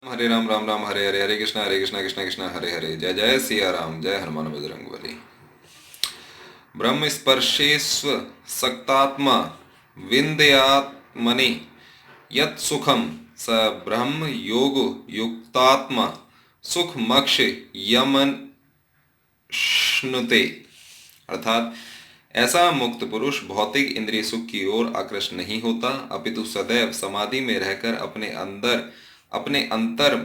हरे राम राम राम हरे हरे, हरे कृष्णा कृष्णा कृष्णा हरे हरे। जय जय सिया राम, जय हनुमान बजरंग बली। ब्रह्म स्पर्शेस्व सक्तात्मा विंदयात्मनि यत् सुखम स ब्रह्म योग युक्तात्मा सुख मक्ष यमन श्नुते। अर्थात ऐसा मुक्त पुरुष भौतिक इंद्रिय सुख की ओर आकृष्ट नहीं होता, अपितु सदैव समाधि में रहकर अपने अंतर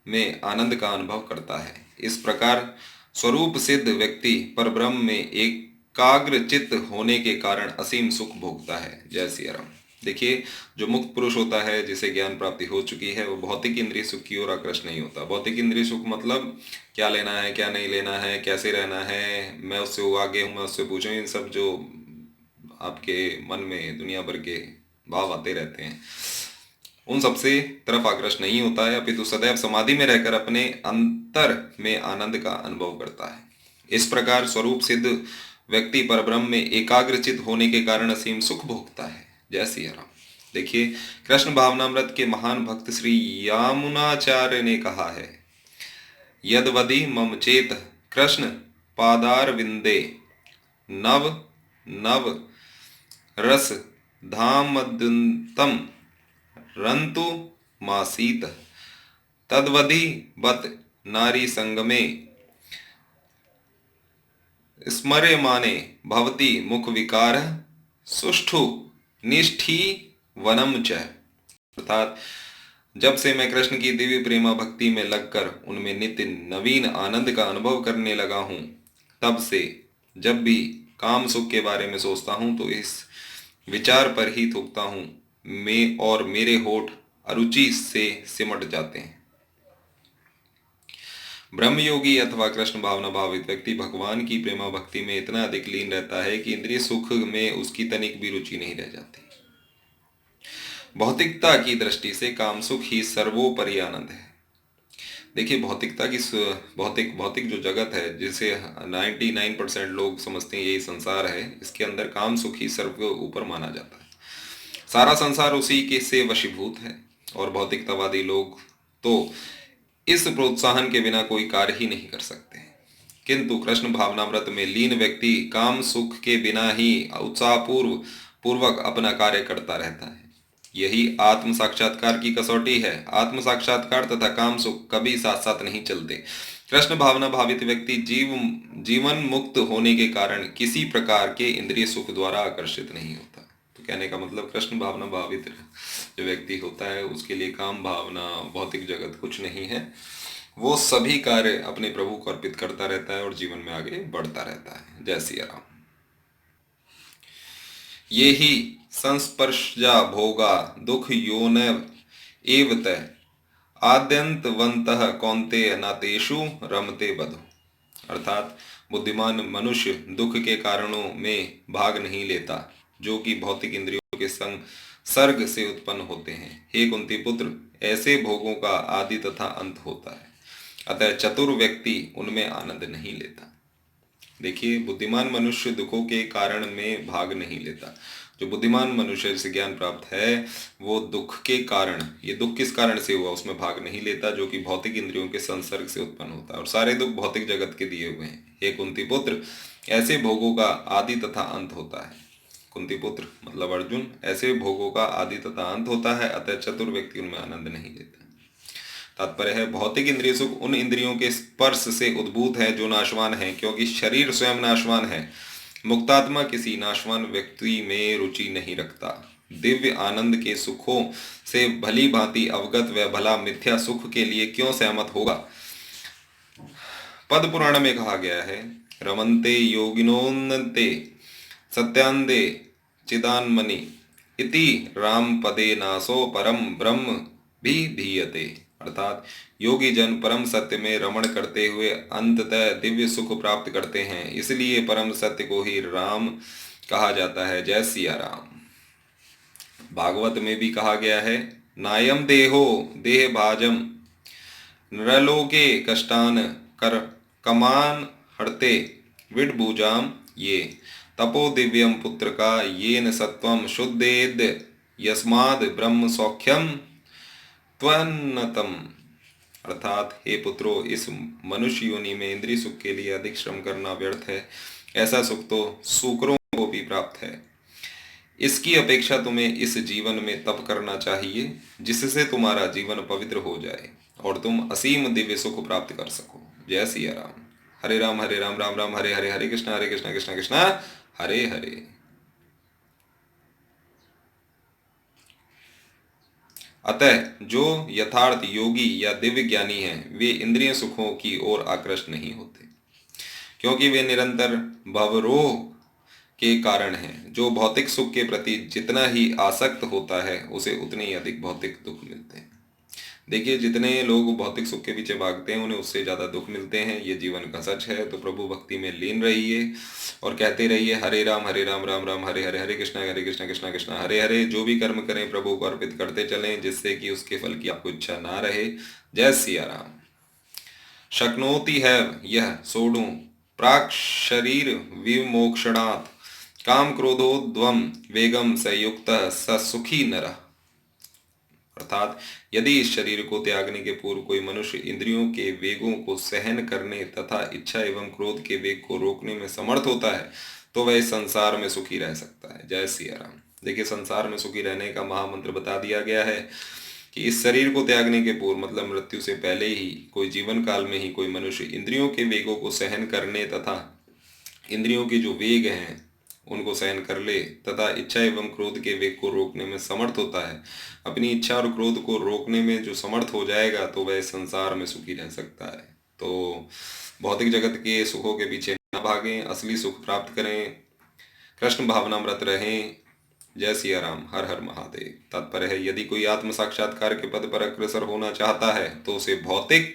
में आनंद का अनुभव करता है। इस प्रकार स्वरूप सिद्ध व्यक्ति परब्रह्म में एकाग्र चित्त होने के कारण असीम सुख भोगता है। जय सिया राम। देखिए, जो मुक्त पुरुष होता है, जिसे ज्ञान प्राप्ति हो चुकी है, वो भौतिक इंद्रिय सुख की ओर आकृष्ट नहीं होता। भौतिक इंद्रिय सुख मतलब क्या लेना है, क्या नहीं लेना है, कैसे रहना है, मैं उससे वो आगे हूँ, मैं उससे पूछूँ, इन सब जो आपके मन में दुनिया भर के भाव आते रहते हैं, उन सबसे तरफ आकृष्ट नहीं होता है, अपितु सदैव समाधि में रहकर अपने अंतर में आनंद का अनुभव करता है। इस प्रकार स्वरूप सिद्ध व्यक्ति परब्रह्म में एकाग्रचित होने के कारण असीम सुख भोगता है। जय सिया राम। देखिए, कृष्ण भावनामृत के महान भक्त श्री यामुनाचार्य ने कहा है, यदवदि मम चेत कृष्ण पादार विंदे नव नव रस धामदुंतम रंतु मासीत तद्वधि बत नारी संगमे स्मर्यमाने भवति मुख विकार सुष्ठु निष्ठी वनम च। अर्थात जब से मैं कृष्ण की दिव्य प्रेमा भक्ति में लगकर उनमें नित्य नवीन आनंद का अनुभव करने लगा हूँ, तब से जब भी काम सुख के बारे में सोचता हूँ तो इस विचार पर ही थूकता हूँ, मैं और मेरे होठ अरुचि से सिमट जाते हैं। ब्रह्मयोगी अथवा कृष्ण भावना भावित व्यक्ति भगवान की प्रेमा भक्ति में इतना अधिक लीन रहता है कि इंद्रिय सुख में उसकी तनिक भी रुचि नहीं रह जाती। भौतिकता की दृष्टि से काम सुख ही सर्वोपरि आनंद है। देखिए, भौतिकता की भौतिक भौतिक जो जगत है, जिसे 99% लोग समझते हैं यही संसार है, इसके अंदर काम सुख ही सर्व ऊपर माना जाता है। सारा संसार उसी के से वशीभूत है और भौतिकतावादी लोग तो इस प्रोत्साहन के बिना कोई कार्य ही नहीं कर सकते। किंतु कृष्ण भावनामृत में लीन व्यक्ति काम सुख के बिना ही उत्साह पूर्वक अपना कार्य करता रहता है। यही आत्म साक्षात्कार की कसौटी है। आत्म साक्षात्कार तथा काम सुख कभी साथ साथ नहीं चलते। कृष्ण भावना भावित व्यक्ति जीवन मुक्त होने के कारण किसी प्रकार के इंद्रिय सुख द्वारा आकर्षित नहीं होता। तो कहने का मतलब, कृष्ण भावना भावित जो व्यक्ति होता है उसके लिए काम भावना भौतिक जगत कुछ नहीं है। वो सभी कार्य अपने प्रभु को अर्पित करता रहता है और जीवन में आगे बढ़ता रहता है। जय सिया राम। ये ही संस्पर्शजा भोगा दुख योन एवत आद्यंतवंतः कौन्तेय नातेषु रमते बधु। अर्थात बुद्धिमान मनुष्य दुख के कारणों में भाग नहीं लेता, जो कि भौतिक इंद्रियों के संसर्ग से उत्पन्न होते हैं। हे कुंती पुत्र, ऐसे भोगों का आदि तथा अंत होता है, अतः चतुर व्यक्ति उनमें आनंद नहीं लेता। देखिए, बुद्धिमान मनुष्य दुखों के कारण में भाग नहीं लेता। जो बुद्धिमान मनुष्य से ज्ञान प्राप्त है, वो दुख के कारण, ये दुख किस कारण से हुआ उसमें भाग नहीं लेता, जो कि भौतिक इंद्रियों के संसर्ग से उत्पन्न होता है, और सारे दुख भौतिक जगत के दिए हुए हैं। हे कुंती पुत्र, ऐसे भोगों का आदि तथा अंत होता है। कुंती पुत्र मतलब अर्जुन, ऐसे भोगों का आदि तथा अंत होता है, अतः चतुर व्यक्ति उनमें आनंद नहीं लेता। तात्पर्य है, भौतिक इंद्रिय सुख उन इंद्रियों के स्पर्श से उद्भूत है जो नाशवान है, क्योंकि शरीर स्वयं नाशवान है। मुक्तात्मा किसी नाशवान व्यक्ति में रुचि नहीं रखता। दिव्य आनंद के सुखों से भली भांति अवगत व भला मिथ्या सुख के लिए क्यों सहमत होगा। पद्म पुराण में कहा गया है, रमन्ते योगिनोन्नते सत्यांदे चिदान्मनि इति राम पदे नासो परम ब्रह्म भी धीयते। अर्थात योगी जन परम सत्य में रमण करते हुए अंततः दिव्य सुख प्राप्त करते हैं, इसलिए परम सत्य को ही राम कहा जाता है। जय सिया राम। भागवत में भी कहा गया है, नायम देहो देह भाजम नृलोके कष्टान कर कमान हरते विडभुजाम ये तपो दिव्यम पुत्र का येन सत्वम शुद्धेद यस्माद ब्रह्म सौख्यम त्वन्नतम। अर्थात हे पुत्रो, इस मनुष्य योनि में इंद्रिय सुख के लिए अधिक श्रम करना व्यर्थ है। ऐसा सुख तो सूकरों को भी प्राप्त है। इसकी अपेक्षा तुम्हें इस जीवन में तप करना चाहिए, जिससे तुम्हारा जीवन पवित्र हो जाए और तुम असीम दिव्य सुख प्राप्त कर सको। जय सिया राम। हरे राम राम राम हरे हरे, हरे कृष्णा कृष्णा कृष्णा हरे हरे। अतः जो यथार्थ योगी या दिव्य ज्ञानी हैं, वे इंद्रिय सुखों की ओर आकृष्ट नहीं होते, क्योंकि वे निरंतर भवरोह के कारण हैं। जो भौतिक सुख के प्रति जितना ही आसक्त होता है, उसे उतने ही अधिक भौतिक दुख मिलते हैं। देखिए, जितने लोग भौतिक सुख के पीछे भागते हैं, उन्हें उससे ज़्यादा दुख मिलते हैं। ये जीवन का सच है। तो प्रभु भक्ति में लीन रहिए और कहते रहिए हरे राम राम राम हरे हरे, हरे कृष्णा कृष्णा कृष्णा हरे हरे। जो भी कर्म करें प्रभु को अर्पित करते चलें, जिससे कि उसके फल की आपको इच्छा ना रहे। जय सिया राम। शक्नोति है यह सोढ़ू प्राक शरीर विमोक्षणात् काम क्रोधोद्वम वेगम संयुक्त स सुखी नरः। अर्थात यदि इस शरीर को त्यागने के पूर्व कोई मनुष्य इंद्रियों के वेगों को सहन करने तथा इच्छा एवं क्रोध के वेग को रोकने में समर्थ होता है, तो वह इस संसार में सुखी रह सकता है। जय सिया राम। देखिए, संसार में सुखी रहने का महामंत्र बता दिया गया है कि इस शरीर को त्यागने के पूर्व, मतलब मृत्यु से पहले ही, कोई जीवन काल में ही कोई मनुष्य इंद्रियों के वेगों को सहन करने तथा इंद्रियों के जो वेग हैं उनको सहन कर ले तथा इच्छा एवं क्रोध के वेग को रोकने में समर्थ होता है। अपनी इच्छा और क्रोध को रोकने में जो समर्थ हो जाएगा, तो वह संसार में सुखी रह सकता है। तो भौतिक जगत के सुखों के पीछे न भागें, असली सुख प्राप्त करें, कृष्ण भावनामृत रहें। जय सिया राम। हर हर महादेव। तात्पर्य है, यदि कोई आत्म साक्षात्कार के पद पर अग्रसर होना चाहता है, तो उसे भौतिक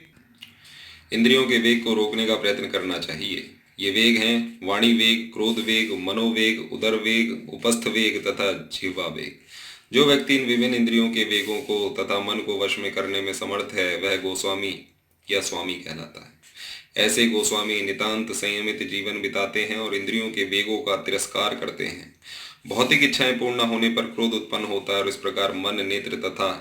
इंद्रियों के वेग को रोकने का प्रयत्न करना चाहिए। ये वेग हैं वाणी वेग, क्रोध वेग, मनोवेग, उदर वेग, उपस्थ वेग तथा जिह्वा वेग। जो व्यक्ति इन विभिन्न इंद्रियों के वेगों को तथा मन को वश में करने में समर्थ है, वह गोस्वामी या स्वामी कहलाता है। ऐसे गोस्वामी नितांत संयमित जीवन बिताते हैं और इंद्रियों के वेगों का तिरस्कार करते हैं। भौतिक इच्छाएं पूर्ण होने पर क्रोध उत्पन्न होता है और इस प्रकार मन, नेत्र तथा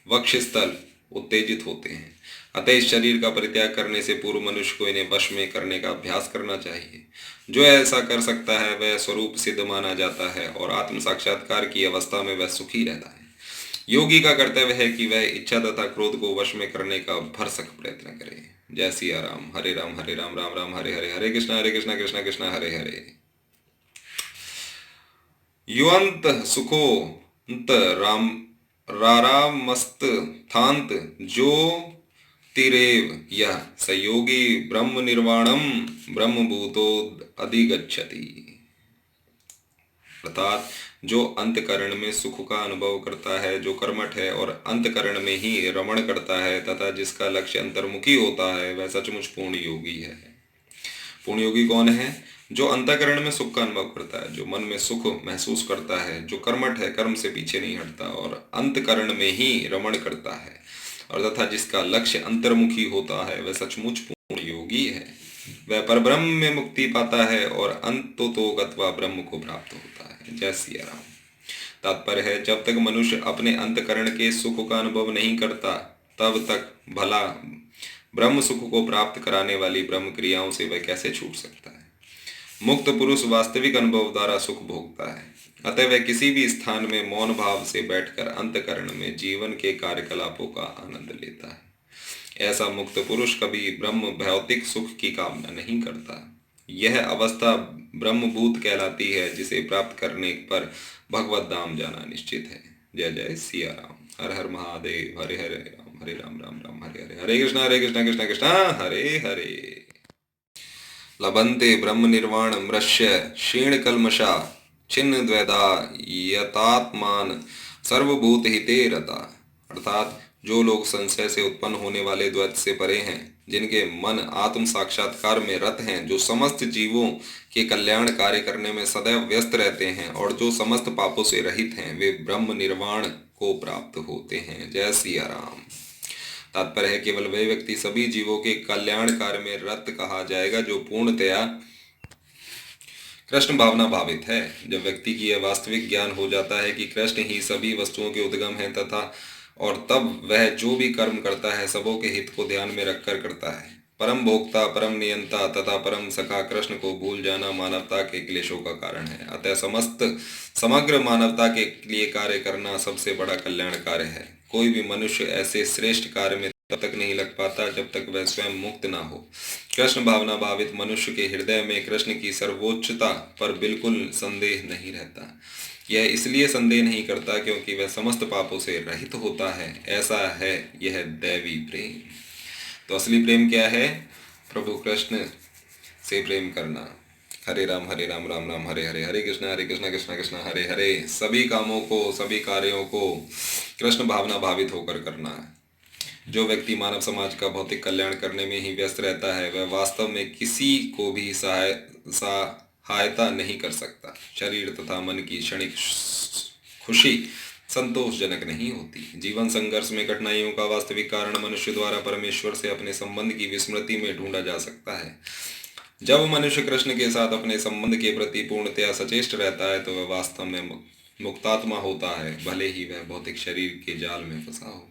वक्षस्थल उत्तेजित होते हैं। अतः इस शरीर का परित्याग करने से पूर्व मनुष्य को इन्हें वश में करने का अभ्यास करना चाहिए। जो ऐसा कर सकता है वह स्वरूप सिद्ध माना जाता है और आत्म साक्षात्कार की अवस्था में वह सुखी रहता है। योगी का कर्तव्य है कि वह इच्छा तथा क्रोध को वश में करने का भरसक प्रयत्न करे। जय सिया राम। राम राम हरे हरे, हरे कृष्णा कृष्णा कृष्णा हरे हरे। युवंत सुखो राम रारामस्त थांत जो तिरेव यह सयोगी ब्रह्म निर्वाणम ब्रह्मभूतो अधिगच्छति। अर्थात जो अंतकरण में सुख का अनुभव करता है, जो कर्मठ है और अंतकरण में ही रमण करता है तथा जिसका लक्ष्य अंतर्मुखी होता है, वह सचमुच पूर्ण योगी है। पूर्ण योगी कौन है? जो अंतकरण में सुख का अनुभव करता है, जो मन में सुख महसूस करता है, जो कर्मठ है, कर्म से पीछे नहीं हटता और अंतकरण में ही रमण करता है, और तथा जिसका लक्ष्य अंतर्मुखी होता है, वह सचमुच पूर्ण योगी है। वह परब्रह्म में मुक्ति पाता है और अंततो गत्वा ब्रह्म को प्राप्त होता है। जय सिया राम। तात्पर्य है, जब तक मनुष्य अपने अंतकरण के सुख का अनुभव नहीं करता, तब तक भला ब्रह्म सुख को प्राप्त कराने वाली ब्रह्म क्रियाओं से वह कैसे छूट सकता है। मुक्त पुरुष वास्तविक अनुभव द्वारा सुख भोगता है। अतः वह किसी भी स्थान में मौन भाव से बैठकर अंतकरण में जीवन के कार्यकलापों का आनंद लेता है। ऐसा मुक्त पुरुष कभी ब्रह्म भौतिक सुख की कामना नहीं करता। यह अवस्था ब्रह्मभूत कहलाती है, जिसे प्राप्त करने पर भगवत धाम जाना निश्चित है। जय जय सिया राम। हर हर महादेव। हरे हरे राम राम हरे हरे, हरे कृष्णा कृष्णा कृष्णा हरे हरे। लभन्ते ब्रह्म निर्वाण मृष्य क्षीण कल्मषा छिन्न द्वैधा यतात्मान सर्वभूत हिते रता। अर्थात जो लोग संशय से उत्पन्न होने वाले द्वैत से परे हैं, जिनके मन आत्म साक्षात्कार में रत हैं, जो समस्त जीवों के कल्याण कार्य करने में सदैव व्यस्त रहते हैं और जो समस्त पापों से रहित हैं, वे ब्रह्म निर्वाण को प्राप्त होते हैं। जय सिया राम। तात्पर्य है, केवल वह व्यक्ति सभी जीवों के कल्याण कार्य में रत कहा जाएगा जो पूर्णतया कृष्ण भावना भावित है। जब व्यक्ति की यह वास्तविक ज्ञान हो जाता है कि कृष्ण ही सभी वस्तुओं के उद्गम हैं तथा और तब वह जो भी कर्म करता है सबों के हित को ध्यान में रखकर करता है। परम भोक्ता, परम नियंता तथा परम सखा कृष्ण को भूल जाना मानवता के क्लेशों का कारण है। अतः समग्र मानवता के लिए कार्य करना सबसे बड़ा कल्याण कार्य है। कोई भी मनुष्य ऐसे श्रेष्ठ कार्य में तब तक नहीं लग पाता जब तक वह स्वयं मुक्त ना हो। कृष्ण भावना भावित मनुष्य के हृदय में कृष्ण की सर्वोच्चता पर बिल्कुल संदेह नहीं रहता। यह इसलिए संदेह नहीं करता क्योंकि वह समस्त पापों से रहित होता है। ऐसा है यह दैवी प्रेम। तो असली प्रेम क्या है? प्रभु कृष्ण से प्रेम करना। हरे राम राम राम हरे हरे, हरे कृष्ण कृष्ण कृष्ण हरे हरे। सभी कामों को, सभी कार्यों को कृष्ण भावना भावित होकर करना है। जो व्यक्ति मानव समाज का भौतिक कल्याण करने में ही व्यस्त रहता है वह वास्तव में किसी को भी सहायता नहीं कर सकता। शरीर तथा मन की क्षणिक खुशी संतोषजनक नहीं होती। जीवन संघर्ष में कठिनाइयों का वास्तविक कारण मनुष्य द्वारा परमेश्वर से अपने संबंध की विस्मृति में ढूंढा जा सकता है। जब मनुष्य कृष्ण के साथ अपने संबंध के प्रति पूर्णतया सचेष्ट रहता है तो वह वास्तव में मुक्तात्मा होता है, भले ही वह भौतिक शरीर के जाल में फंसा हो।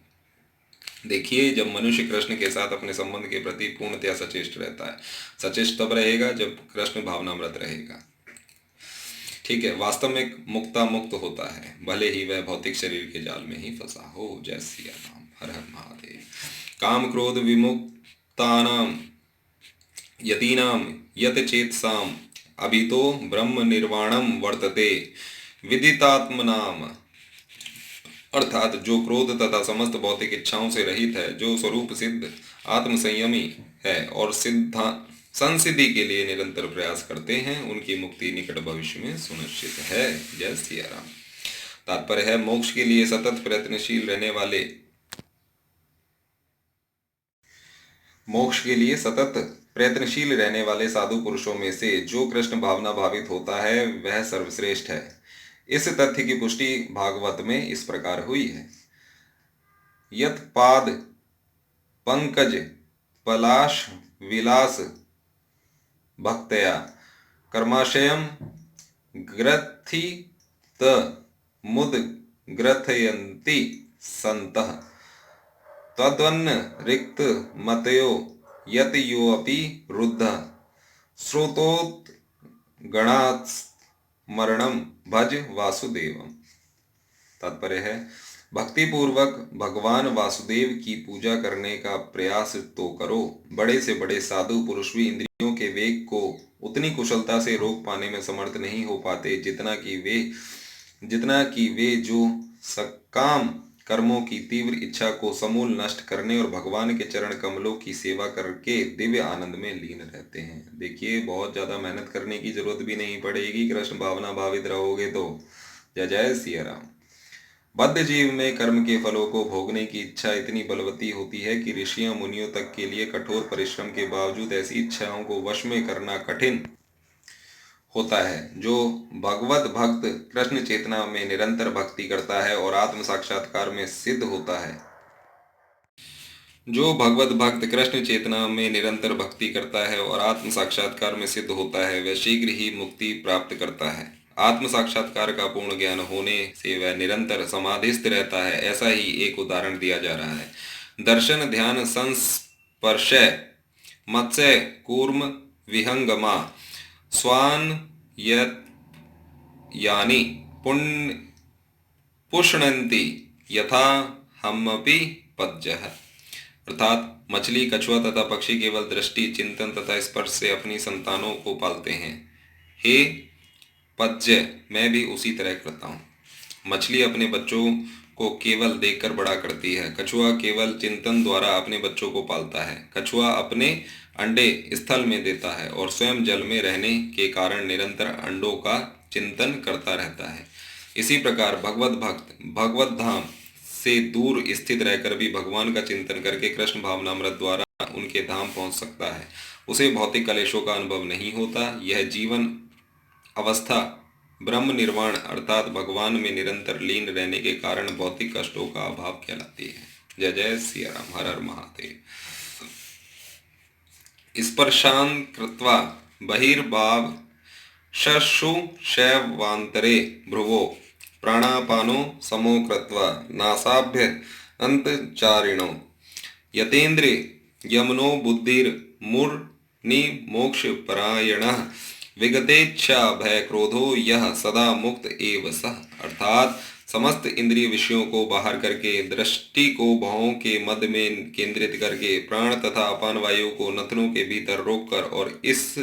देखिए, जब मनुष्य कृष्ण के साथ अपने संबंध के प्रति पूर्णतया सचेष्ट रहता है, सचेष्ट तब रहेगा जब कृष्ण भावनामृत रहेगा। ठीक है, वास्तव में मुक्त होता है, भले ही वह भौतिक शरीर के जाल में ही फंसा हो। जय सिया राम, हर हर महादेव। काम क्रोध विमुक्तानाम यतीनाम यत चेतसाम अभितो ब्रह्म निर्वाणम वर्तते विदितात्मनाम। अर्थात जो क्रोध तथा समस्त भौतिक इच्छाओं से रहित है, जो स्वरूप सिद्ध आत्म संयमी है और संसिद्धि के लिए निरंतर प्रयास करते हैं, उनकी मुक्ति निकट भविष्य में सुनिश्चित है। जय सिया राम। तात्पर्य है, मोक्ष के लिए सतत प्रयत्नशील रहने वाले साधु पुरुषों में से जो कृष्ण भावना भावित होता है वह सर्वश्रेष्ठ है। इस तथ्य की पुष्टि भागवत में इस प्रकार हुई है। यत पाद पंकज पलाश विलास भक्तया कर्माशयम ग्रथित मुद ग्रथयन्ति संतः तद्वन्न रिक्त मतयो यत योऽपि रुद्ध श्रोतोत गणात् मरणम भज वासुदेवम। तात्पर्य है, भक्ति पूर्वक भगवान वासुदेव की पूजा करने का प्रयास तो करो। बड़े से बड़े साधु पुरुष भी इंद्रियों के वेग को उतनी कुशलता से रोक पाने में समर्थ नहीं हो पाते जितना कि वे जो सकाम कर्मों की तीव्र इच्छा को समूल नष्ट करने और भगवान के चरण कमलों की सेवा करके दिव्य आनंद में लीन रहते हैं। देखिए, बहुत ज़्यादा मेहनत करने की जरूरत भी नहीं पड़ेगी, कृष्ण भावना भावित रहोगे तो। जय जय सिया राम। बद्ध जीव में कर्म के फलों को भोगने की इच्छा इतनी बलवती होती है कि ऋषियों मुनियों तक के लिए कठोर परिश्रम के बावजूद ऐसी इच्छाओं को वश में करना कठिन होता है। जो भगवत भक्त कृष्ण चेतना में निरंतर भक्ति करता है और आत्म साक्षात्कार में सिद्ध होता है, जो भगवत भक्त कृष्ण चेतना में निरंतर भक्ति करता है और आत्म साक्षात्कार में सिद्ध होता है, वह शीघ्र ही मुक्ति प्राप्त करता है। आत्म साक्षात्कार का पूर्ण ज्ञान होने से वह निरंतर समाधिस्थ रहता है। ऐसा ही एक उदाहरण दिया जा रहा है। दर्शन ध्यान संस्पर्शय मत्स्य कूर्म विहंगमा स्वान यानी पुष्णन्ति यथा हमपि पज्यः। अर्थात मछली, कछुआ तथा पक्षी केवल दृष्टि, चिंतन तथा स्पर्श से अपनी संतानों को पालते हैं। हे पज्य, मैं भी उसी तरह करता हूँ। मछली अपने बच्चों को केवल देखकर बड़ा करती है, कछुआ केवल चिंतन द्वारा अपने बच्चों को पालता है। कछुआ अपने अंडे स्थल में देता है और स्वयं जल में रहने के कारण निरंतर अंडों का चिंतन करता रहता है। इसी प्रकार भगवत भक्त भगवत धाम से दूर स्थित रहकर भी भगवान का चिंतन करके कृष्ण भावनामृत द्वारा उनके धाम पहुंच सकता है। उसे भौतिक कलेशों का अनुभव नहीं होता। यह जीवन अवस्था ब्रह्म निर्वाण अर्थात भगवान में निरंतर लीन रहने के कारण भौतिक कष्टों का अभाव कहलाती है। जय जय सिया राम, हर हर महादेव। स्पर्शान कृत्वा बहिर्भाव शशु शैवांतरे भ्रुवो प्राणापानो समो कृत्वा नासाभ्य अंतचारिणो यतेन्द्रे यमनो बुद्धिर मूर्नि मोक्ष परायणः विगतेच्छा भय क्रोधो यह सदा मुक्त एव सः। अर्थात समस्त इंद्रिय विषयों को बाहर करके, दृष्टि को भवों के मध्य में केंद्रित करके, प्राण तथा अपान वायु को नथनों के भीतर रोककर और इस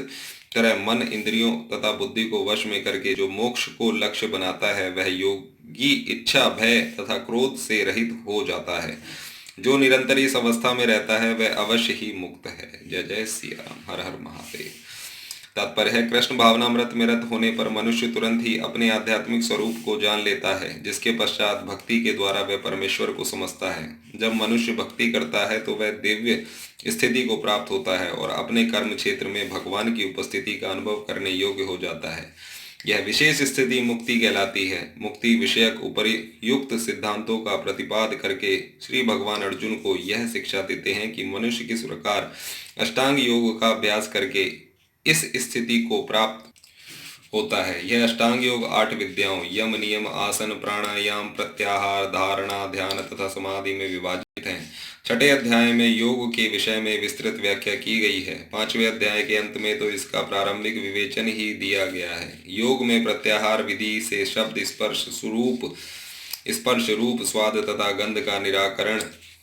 तरह मन इंद्रियों तथा बुद्धि को वश में करके जो मोक्ष को लक्ष्य बनाता है, वह योगी इच्छा भय तथा क्रोध से रहित हो जाता है। जो निरंतर इस अवस्था में रहता है वह अवश्य ही मुक्त है। जय जय सिया राम, हर हर महादेव। तात्पर्य है, कृष्ण भावनामृत में रत होने पर मनुष्य तुरंत ही अपने आध्यात्मिक स्वरूप को जान लेता है, जिसके पश्चात भक्ति के द्वारा वह परमेश्वर को समझता है। जब मनुष्य भक्ति करता है तो वह दिव्य स्थिति को प्राप्त होता है और अपने कर्म क्षेत्र में भगवान की उपस्थिति का अनुभव करने योग्य हो जाता है। यह विशेष स्थिति मुक्ति कहलाती है। मुक्ति विषयक उपयुक्त सिद्धांतों का प्रतिपाद करके श्री भगवान अर्जुन को यह शिक्षा देते हैं कि मनुष्य किस प्रकार अष्टांग योग का अभ्यास करके इस स्थिति को प्राप्त होता है। यह अष्टांग योग 8 विद्याओं यम, नियम, आसन, प्राणायाम, प्रत्याहार, धारणा, ध्यान तथा समाधि में विभाजित है। छठे अध्याय में योग के विषय में विस्तृत व्याख्या की गई है। 5वें अध्याय के अंत में तो इसका प्रारंभिक विवेचन ही दिया गया है। योग में प्रत्याहार विधि से शब्द स्पर्श रूप स्वाद तथा गंध का निराकरण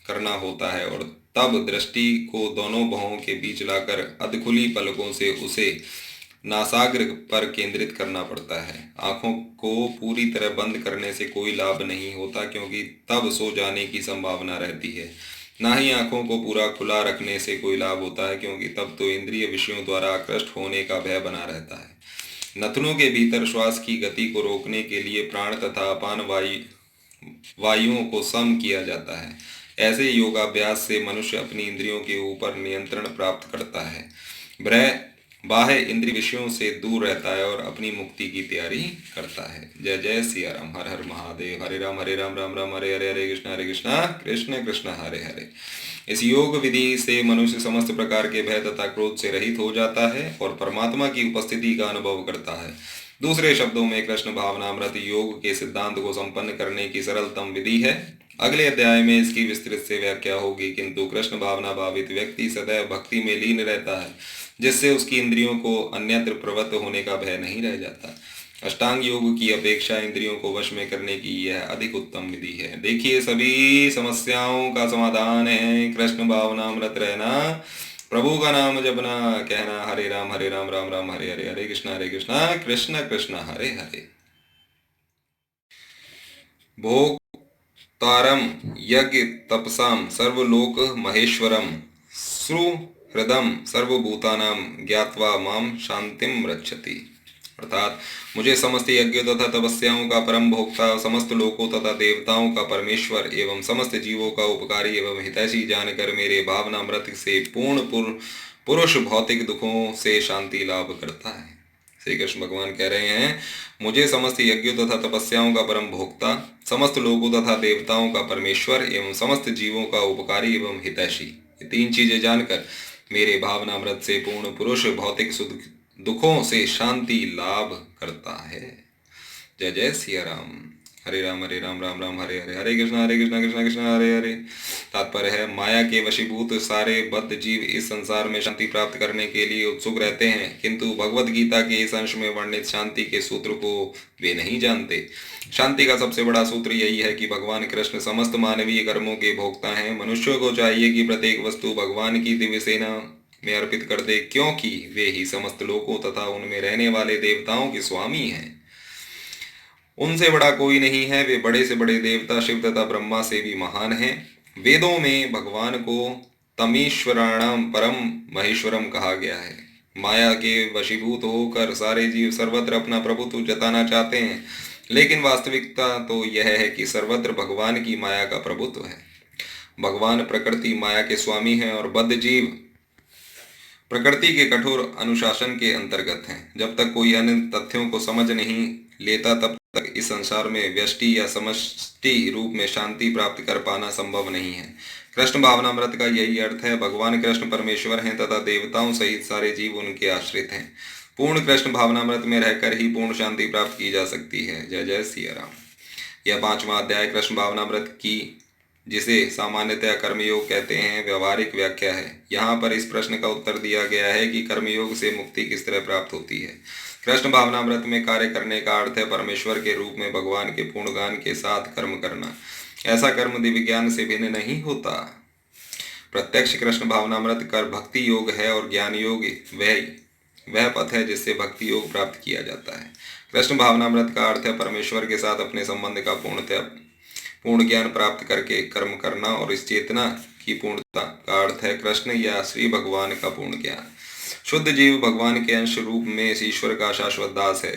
करना होता है और तब दृष्टि को दोनों भवों के बीच लाकर अधखुली पलकों से उसे नासाग्र पर केंद्रित करना पड़ता है। आंखों को पूरी तरह बंद करने से कोई लाभ नहीं होता, क्योंकि तब सो जाने की संभावना रहती है। ना ही आंखों को पूरा खुला रखने से कोई लाभ होता है, क्योंकि तब तो इंद्रिय विषयों द्वारा आकृष्ट होने का भय बना रहता है। नथनों के भीतर श्वास की गति को रोकने के लिए प्राण तथा अपान वायुओं को सम किया जाता है। ऐसे योगाभ्यास से मनुष्य अपनी इंद्रियों के ऊपर नियंत्रण प्राप्त करता है, बाह्य इंद्रिय विषयों से दूर रहता है और अपनी मुक्ति की तैयारी करता है। जय जय सिया राम, हर हर महादेव। हरे राम राम राम हरे हरे, हरे कृष्णा कृष्ण कृष्ण हरे हरे। इस योग विधि से मनुष्य समस्त प्रकार के भय तथा क्रोध से रहित हो जाता है और परमात्मा की उपस्थिति का अनुभव करता है। दूसरे शब्दों में कृष्ण भावनामृत योग के सिद्धांत को संपन्न करने की सरलतम विधि है। अगले अध्याय में इसकी विस्तृत से व्याख्या होगी, किंतु कृष्ण भावना भावित व्यक्ति सदैव भक्ति में लीन रहता है, जिससे उसकी इंद्रियों को अन्यत्र प्रवृत्त होने का भय नहीं रह जाता। अष्टांग योग की अपेक्षा इंद्रियों को वश में करने की यह अधिक उत्तम विधि है। देखिए, सभी समस्याओं का समाधान है कृष्ण भावनामृत रहना, प्रभु का नाम जपना, कहना हरे राम राम राम हरे हरे, हरे कृष्णा कृष्ण कृष्ण हरे हरे। भोक्तारम यज्ञ तपसाम सर्वलोक महेश्वरम सुहृदम सर्वभूतानां ज्ञात्वा माम शांतिम रक्षति। अर्थात मुझे समस्त यज्ञों तथा तपस्याओं का परम भोक्ता, समस्त लोकों तथा देवताओं का परमेश्वर एवं समस्त जीवों का उपकारी एवं हितैषी जानकर मेरे भावनामृत से पूर्ण पुरुष भौतिक दुखों से शांति लाभ करता है। श्री कृष्ण भगवान कह रहे हैं, मुझे समस्त यज्ञों तथा तपस्याओं का परम भोक्ता, समस्त लोकों तथा देवताओं का परमेश्वर एवं समस्त जीवों का उपकारी एवं हितैषी, ये 3 चीजें जानकर मेरे भावनामृत से पूर्ण पुरुष भौतिक दुखों से शांति लाभ करता है। जय जय सिया राम, हरे राम राम राम हरे हरे, हरे कृष्ण कृष्ण कृष्ण हरे हरे। तात्पर्य है, माया के वशीभूत सारे बद्ध जीव इस संसार में शांति प्राप्त करने के लिए उत्सुक रहते हैं, किंतु भगवद गीता के इस अंश में वर्णित शांति के सूत्र को वे नहीं जानते। शांति का सबसे बड़ा सूत्र यही है कि भगवान कृष्ण समस्त मानवीय कर्मों के भोक्ता हैं। मनुष्यों को चाहिए कि प्रत्येक वस्तु भगवान की दिव्य सेना में अर्पित कर दे, क्योंकि वे ही समस्त लोकों तथा उनमें रहने वाले देवताओं के स्वामी हैं। उनसे बड़ा कोई नहीं है। वे बड़े से बड़े देवता शिव तथा ब्रह्मा से भी महान हैं। वेदों में भगवान को तमीश्वराणाम परम महेश्वरम कहा गया है। माया के वशीभूत होकर सारे जीव सर्वत्र अपना प्रभुत्व जताना चाहते हैं, लेकिन वास्तविकता तो यह है कि सर्वत्र भगवान की माया का प्रभुत्व है। भगवान प्रकृति माया के स्वामी हैं और बद्ध जीव प्रकृति के कठोर अनुशासन के अंतर्गत हैं। जब तक कोई अन्य तथ्यों को समझ नहीं लेता, तब तक इस संसार में व्यष्टि या समष्टि रूप में शांति प्राप्त कर पाना संभव नहीं है। कृष्ण भावनामृत का यही अर्थ है। भगवान कृष्ण परमेश्वर हैं तथा देवताओं सहित सारे जीव उनके आश्रित हैं। पूर्ण कृष्ण भावनामृत में रहकर ही पूर्ण शांति प्राप्त की जा सकती है। जय जय सिया राम। यह 5वां अध्याय कृष्ण भावनामृत की जिसे सामान्यतः कर्मयोग कहते हैं, व्यवहारिक व्याख्या है। यहाँ पर इस प्रश्न का उत्तर दिया गया है कि कर्मयोग से मुक्ति किस तरह प्राप्त होती है। कृष्ण भावनामृत में कार्य करने का अर्थ है परमेश्वर के रूप में भगवान के पूर्ण ज्ञान के साथ कर्म करना। ऐसा कर्म दिव्य ज्ञान से भिन्न नहीं होता। प्रत्यक्ष कृष्ण भावनामृत कर भक्ति योग है और ज्ञान योग वह पथ है जिससे भक्ति योग प्राप्त किया जाता है। कृष्ण भावनामृत का अर्थ है परमेश्वर के साथ अपने संबंध का पूर्ण ज्ञान प्राप्त करके कर्म करना, और इस चेतना की पूर्णता का अर्थ है कृष्ण या श्री भगवान का पूर्ण ज्ञान। शुद्ध जीव भगवान के अंश रूप में इस ईश्वर का शाश्वत दास है।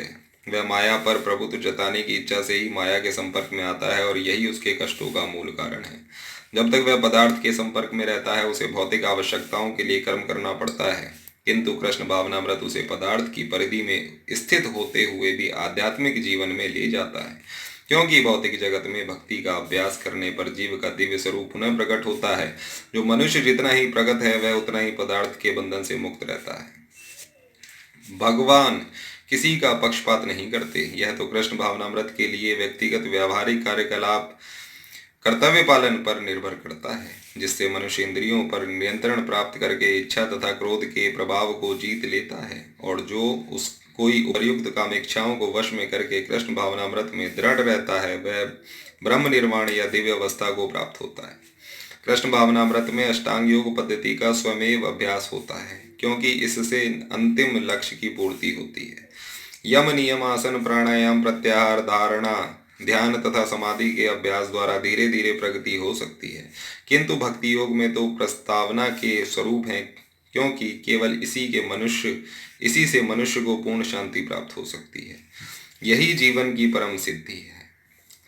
वह माया पर प्रभुत्व जताने की इच्छा से ही माया के संपर्क में आता है और यही उसके कष्टों का मूल कारण है। जब तक वह पदार्थ के संपर्क में रहता है उसे भौतिक आवश्यकताओं के लिए कर्म करना पड़ता है, किंतु कृष्ण भावनामृत उसे पदार्थ की परिधि में स्थित होते हुए भी आध्यात्मिक जीवन में ले जाता है, क्योंकि भौतिक जगत में भक्ति का अभ्यास करने पर जीव का दिव्य स्वरूप पुनः प्रकट होता है। जो मनुष्य जितना ही प्रगत है वह उतना ही पदार्थ के बंधन से मुक्त रहता है। भगवान किसी का पक्षपात नहीं करते। यह तो कृष्ण भावनामृत के लिए व्यक्तिगत व्यावहारिक कार्यकलाप कर्तव्य पालन पर निर्भर करता है, जिससे मनुष्य इंद्रियों पर नियंत्रण प्राप्त करके इच्छा तथा क्रोध के प्रभाव को जीत लेता है, और जो उस कोई उपर्युक्त कामेच्छाओं को वश में करके कृष्ण भावनामृत में दृढ़ रहता है वह ब्रह्म निर्वाण या दिव्य अवस्था को प्राप्त होता है। कृष्ण भावनामृत में अष्टांग योग पद्धति का स्वमेव अभ्यास होता है, क्योंकि इससे अंतिम लक्ष्य की पूर्ति होती है। यम नियम आसन प्राणायाम प्रत्याहार धारणा ध्यान तथा समाधि के अभ्यास द्वारा धीरे धीरे प्रगति हो सकती है, किंतु भक्ति योग में तो प्रस्तावना के स्वरूप है, क्योंकि केवल इसी से मनुष्य को पूर्ण शांति प्राप्त हो सकती है। यही जीवन की परम सिद्धि है।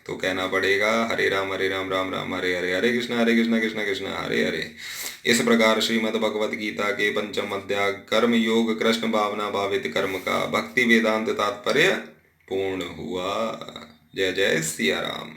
तो कहना पड़ेगा हरे राम राम राम हरे हरे, हरे कृष्ण कृष्ण कृष्ण हरे हरे। इस प्रकार श्रीमद् भगवद गीता के पंचम अध्याय कर्म योग कृष्ण भावना भावित कर्म का भक्ति वेदांत तात्पर्य पूर्ण हुआ। जय जय सिया राम।